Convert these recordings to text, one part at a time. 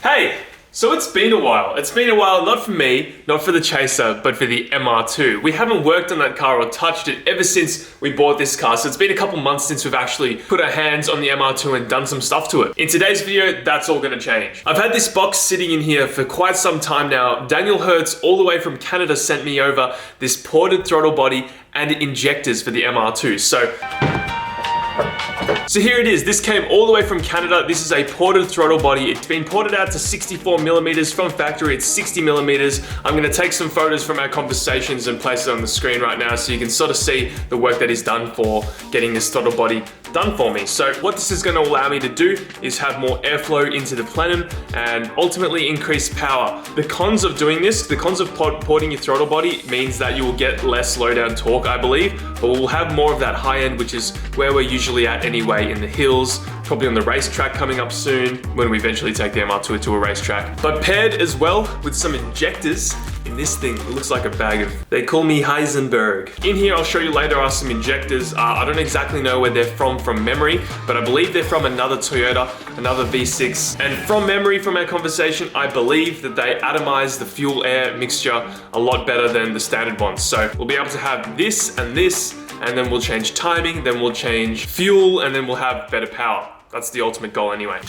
Hey, so it's been a while. It's been a while, not for me, not for the Chaser, but for the MR2. We haven't worked on that car or touched it ever since we bought this car, so it's been a couple months since we've actually put our hands on the MR2 and done some stuff to it. In today's video, that's all gonna change. I've had this box sitting in here for quite some time now. Daniel Hertz, all the way from Canada, sent me over this ported throttle body and injectors for the MR2. So here it is. This came all the way from Canada. This is a ported throttle body. It's been ported out to 64 millimeters from factory. It's 60 millimeters. I'm gonna take some photos from our conversations and place it on the screen right now so you can sort of see the work that is done for getting this throttle body done for me. So what this is gonna allow me to do is have more airflow into the plenum and ultimately increase power. The cons of doing this, the cons of porting your throttle body means that you will get less low down torque, I believe, but we'll have more of that high end, which is where we're usually at anyway, in the hills, probably on the racetrack coming up soon when we eventually take the MR2 to a racetrack. But paired as well with some injectors in this thing. It looks like a bag of, they call me Heisenberg. In here, I'll show you later, are some injectors. I don't exactly know where they're from memory, but I believe they're from another Toyota, another V6. And from memory, from our conversation, I believe that they atomize the fuel air mixture a lot better than the standard ones. So we'll be able to have this, and then we'll change timing, then we'll change fuel, and then we'll have better power. That's the ultimate goal anyway.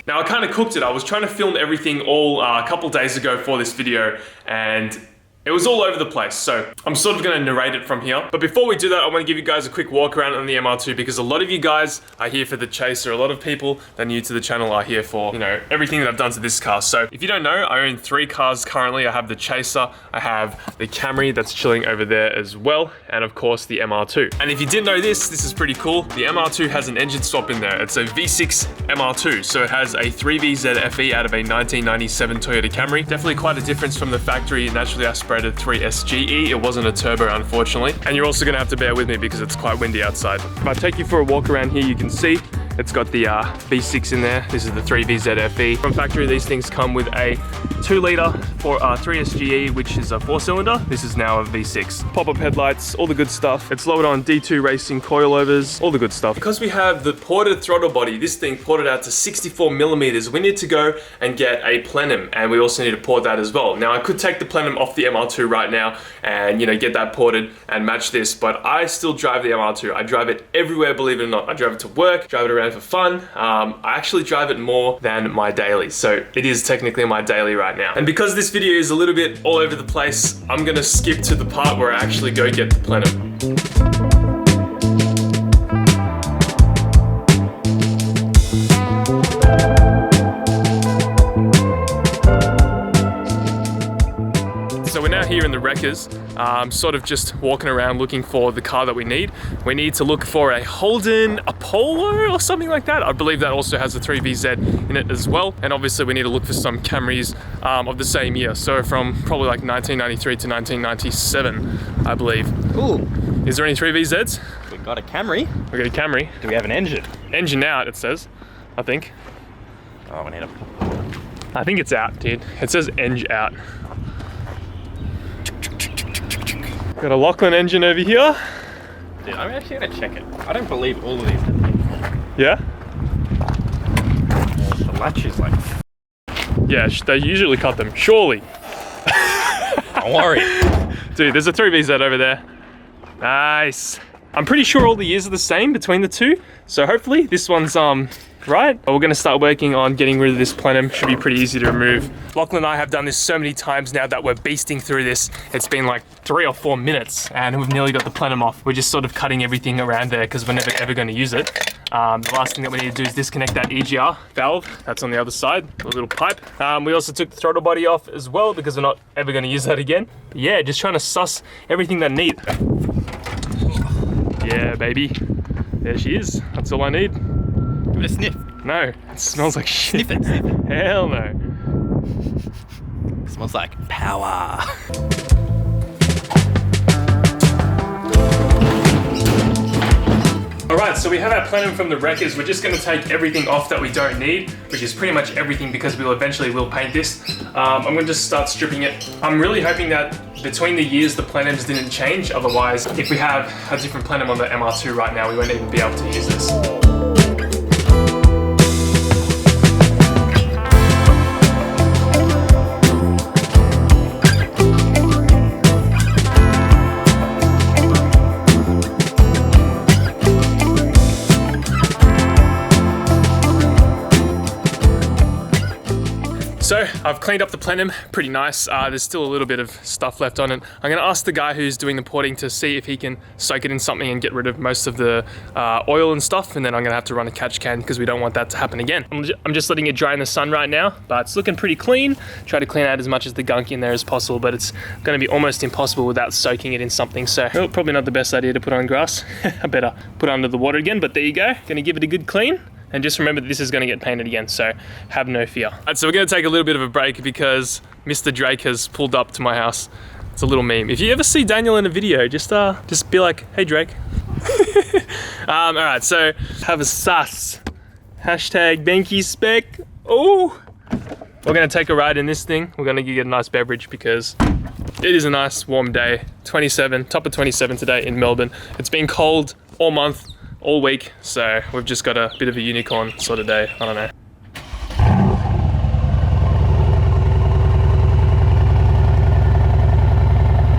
Now I kind of cooked it. I was trying to film everything all a couple days ago for this video, and it was all over the place, so I'm sort of gonna narrate it from here. But before we do that, I wanna give you guys a quick walk around on the MR2 because a lot of you guys are here for the Chaser. A lot of people that are new to the channel are here for, you know, everything that I've done to this car. So if you don't know, I own 3 cars currently. I have the Chaser, I have the Camry that's chilling over there as well, and of course the MR2. And if you didn't know this is pretty cool. The MR2 has an engine swap in there. It's a V6 MR2, so it has a 3VZ FE out of a 1997 Toyota Camry. Definitely quite a difference from the factory naturally aspirated 3 SGE. It wasn't a turbo, unfortunately. And you're also gonna have to bear with me because it's quite windy outside. If I take you for a walk around here, you can see it's got the V6 in there. This is the 3VZ FE. From factory, these things come with a 2-liter for 3 SGE, which is a 4-cylinder. This is now a V6. Pop-up headlights, all the good stuff. It's lowered on D2 racing coilovers, all the good stuff. Because we have the ported throttle body, this thing ported out to 64 millimeters, we need to go and get a Plenum, and we also need to port that as well. Now, I could take the Plenum off the MR2 right now and, you know, get that ported and match this, but I still drive the MR2. I drive it everywhere, believe it or not. I drive it to work, drive it around for fun. I actually drive it more than my daily, so it is technically my daily right now. And because this video is a little bit all over the place, I'm gonna skip to the part where I actually go get the Plenum. So we're now here in the wreckers, sort of just walking around looking for the car that we need. We need to look for a Holden, a POWA or something like that. I believe that also has a 3VZ in it as well. And obviously we need to look for some Camrys of the same year. So from probably like 1993 to 1997, I believe. Ooh. Is there any 3VZs? We got a Camry. We got a Camry. Do we have an engine? Engine out, it says, I think. Oh, we need a... I think it's out, dude. It says Eng out. Got a Lachlan engine over here. Dude, I'm actually gonna check it. I don't believe all of these. Yeah? The latch is like... Yeah, they usually cut them, surely. Don't worry. Dude, there's a 3VZ over there. Nice. I'm pretty sure all the years are the same between the two, so hopefully this one's right. But we're gonna start working on getting rid of this plenum. Should be pretty easy to remove. Lachlan and I have done this so many times now that we're beasting through this. It's been like 3 or 4 minutes and we've nearly got the plenum off. We're just sort of cutting everything around there because we're never ever gonna use it. The last thing that we need to do is disconnect that EGR valve. That's on the other side, the little pipe. We also took the throttle body off as well because we're not ever gonna use that again. But yeah, just trying to suss everything that needs. Yeah, baby. There she is. That's all I need. Give it a sniff. No, it smells like shit. Sniff it, sniff it. Hell no. It smells like power. Alright, so we have our plenum from the wreckers. We're just going to take everything off that we don't need, which is pretty much everything because we'll eventually paint this. I'm going to just start stripping it. I'm really hoping that between the years the plenums didn't change, otherwise if we have a different plenum on the MR2 right now we won't even be able to use this. So I've cleaned up the plenum, pretty nice. There's still a little bit of stuff left on it. I'm gonna ask the guy who's doing the porting to see if he can soak it in something and get rid of most of the oil and stuff, and then I'm gonna have to run a catch can because we don't want that to happen again. I'm just letting it dry in the sun right now, but it's looking pretty clean. Try to clean out as much of the gunk in there as possible, but it's gonna be almost impossible without soaking it in something. So well, probably not the best idea to put on grass. I better put it under the water again, but there you go. Gonna give it a good clean. And just remember that this is gonna get painted again, so have no fear. All right, so we're gonna take a little bit of a break because Mr. Drake has pulled up to my house. It's a little meme. If you ever see Daniel in a video, just be like, hey Drake. All right, so have a sus. Hashtag Benky spec. Oh, we're gonna take a ride in this thing. We're gonna get a nice beverage because it is a nice warm day. 27, top of 27 today in Melbourne. It's been cold all month, all week, so we've just got a bit of a unicorn sort of day. I don't know.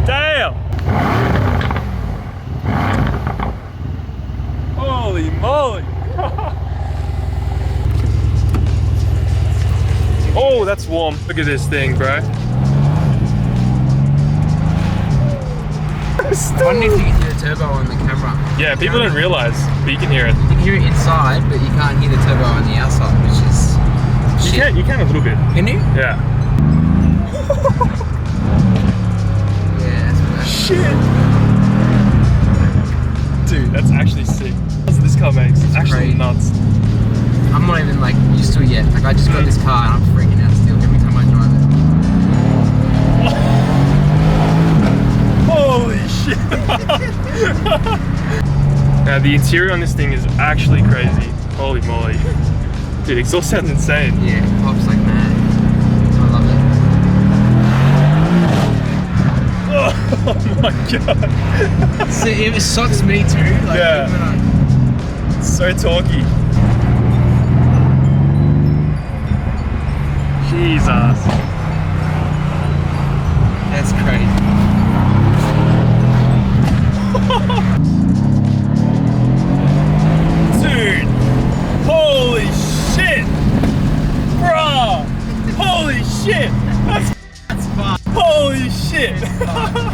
Damn! Holy moly! Oh, that's warm. Look at this thing, bro. I wonder if you can hear the turbo on the camera. Yeah, people don't realise, but you can hear it. You can hear it inside, but you can't hear the turbo on the outside, which is shit. You can a little bit. Can you? Yeah. Yeah, that's what Shit. Dude, that's actually sick. That's what this car makes. It's actually crazy. nuts. I'm not even like used to it yet. Like I just got this car and I'm freaking out still every time I drive it. Holy shit. Now the interior on this thing is actually crazy. Holy moly. Dude, exhaust sounds insane. Yeah, it pops like mad. I love it. Oh my god. So it sucks me too. Like, Yeah. It's so talky. Jesus. That's crazy. Dude, holy shit, bruh, holy shit, That's fun. holy shit.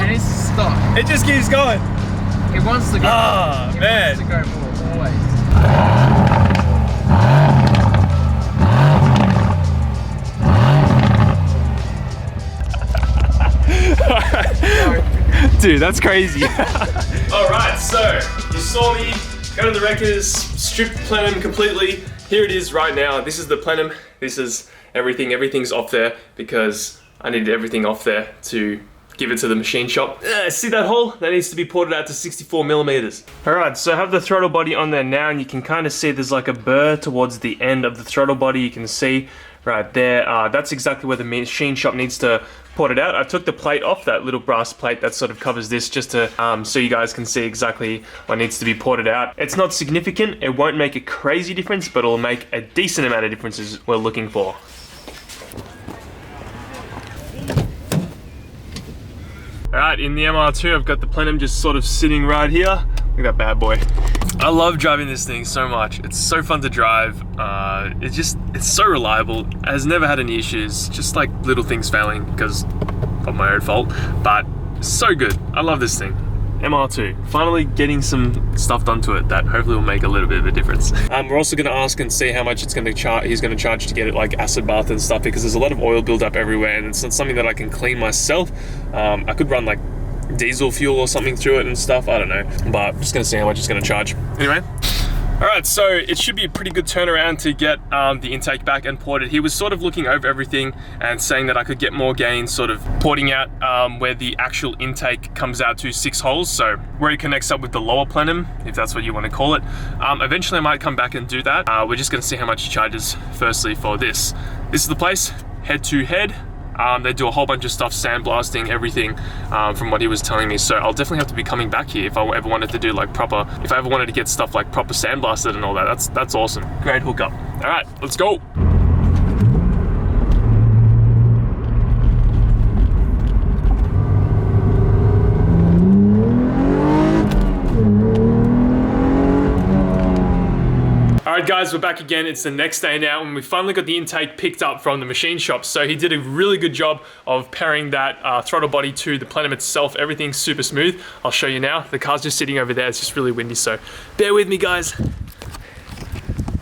And it's stuck. It just keeps going. It wants to go. Ah, it man. wants to go more, always. Dude, that's crazy. Alright, so you saw me go to the wreckers, stripped plenum completely. Here it is right now. This is the plenum. This is everything. Everything's off there because I needed everything off there to give it to the machine shop. See that hole? That needs to be ported out to 64 millimeters. Alright, so I have the throttle body on there now, and you can kind of see there's like a burr towards the end of the throttle body. You can see right there. That's exactly where the machine shop needs to port it out. I took the plate off, that little brass plate that sort of covers this, just to so you guys can see exactly what needs to be ported out. It's not significant. It won't make a crazy difference, but it'll make a decent amount of differences we're looking for. Alright, in the MR2 I've got the plenum just sort of sitting right here. Look at that bad boy. I love driving this thing so much. It's so fun to drive. It's so reliable. It has never had any issues. Just like little things failing because of my own fault. But so good. I love this thing. MR2, finally getting some stuff done to it that hopefully will make a little bit of a difference. We're also going to ask and see how much it's going to charge. He's going to charge to get it like acid bath and stuff, because there's a lot of oil buildup everywhere, and it's not something that I can clean myself. I could run like diesel fuel or something through it and stuff. I don't know, but I'm just going to see how much it's going to charge. Anyway. Alright, so it should be a pretty good turnaround to get the intake back and ported. He was sort of looking over everything and saying that I could get more gain sort of porting out where the actual intake comes out to 6 holes, so where it connects up with the lower plenum, if that's what you want to call it. Eventually I might come back and do that. We're just going to see how much he charges firstly for this. This is the place, head to head. They do a whole bunch of stuff, sandblasting, everything, from what he was telling me. So I'll definitely have to be coming back here if I ever wanted to do like proper, if I ever wanted to get stuff like proper sandblasted and all that. That's awesome. Great hookup. All right, let's go. Alright guys, we're back again. It's the next day now and we finally got the intake picked up from the machine shop. So he did a really good job of pairing that throttle body to the Plenum itself. Everything's super smooth. I'll show you now. The car's just sitting over there. It's just really windy, so bear with me, guys.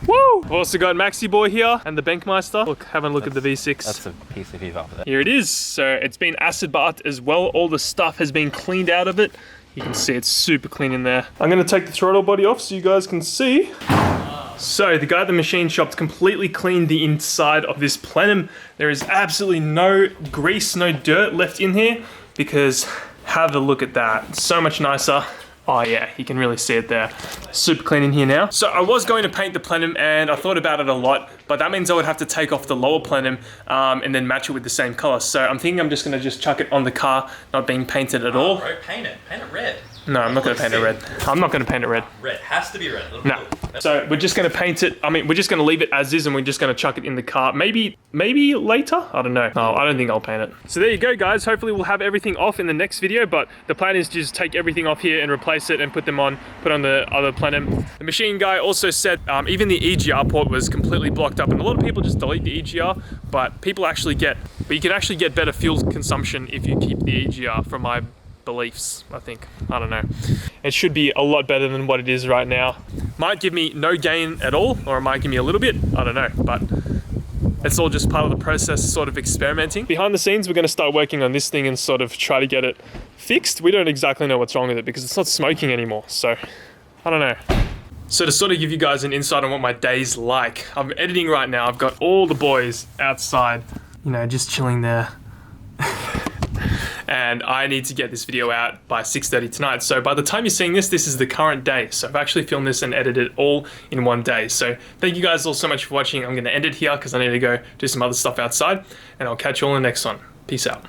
Woo! I've also got Maxi Boy here and the Bankmeister. Look, having a look at the V6. That's a piece of up there. Here it is. So it's been acid bath as well. All the stuff has been cleaned out of it. You can see it's super clean in there. I'm gonna take the throttle body off so you guys can see. So the guy at the machine shop completely cleaned the inside of this Plenum. There is absolutely no grease, no dirt left in here because have a look at that. So much nicer. Oh yeah, you can really see it there. Super clean in here now. So I was going to paint the Plenum and I thought about it a lot, but that means I would have to take off the lower Plenum and then match it with the same color. So I'm thinking I'm just gonna chuck it on the car, not being painted at all. Bro, paint it red. No, I'm not gonna paint it red. I'm not gonna paint it red. Red, has to be red. No. So we're just gonna paint it, we're just gonna leave it as is and we're just gonna chuck it in the car. Maybe later? I don't know. No, I don't think I'll paint it. So there you go, guys. Hopefully we'll have everything off in the next video, but the plan is to just take everything off here and replace it and put on the other Plenum. The machine guy also said even the EGR port was completely blocked up, and a lot of people just delete the EGR, but you can actually get better fuel consumption if you keep the EGR, from my beliefs, I think. I don't know. It should be a lot better than what it is right now. Might give me no gain at all, or it might give me a little bit, I don't know, but it's all just part of the process, sort of experimenting. Behind the scenes, we're gonna start working on this thing and sort of try to get it fixed. We don't exactly know what's wrong with it because it's not smoking anymore, so I don't know. So to sort of give you guys an insight on what my day's like, I'm editing right now. I've got all the boys outside, you know, just chilling there. And I need to get this video out by 6:30 tonight. So by the time you're seeing this, this is the current day. So I've actually filmed this and edited it all in one day. So thank you guys all so much for watching. I'm gonna end it here because I need to go do some other stuff outside, and I'll catch you all in the next one. Peace out.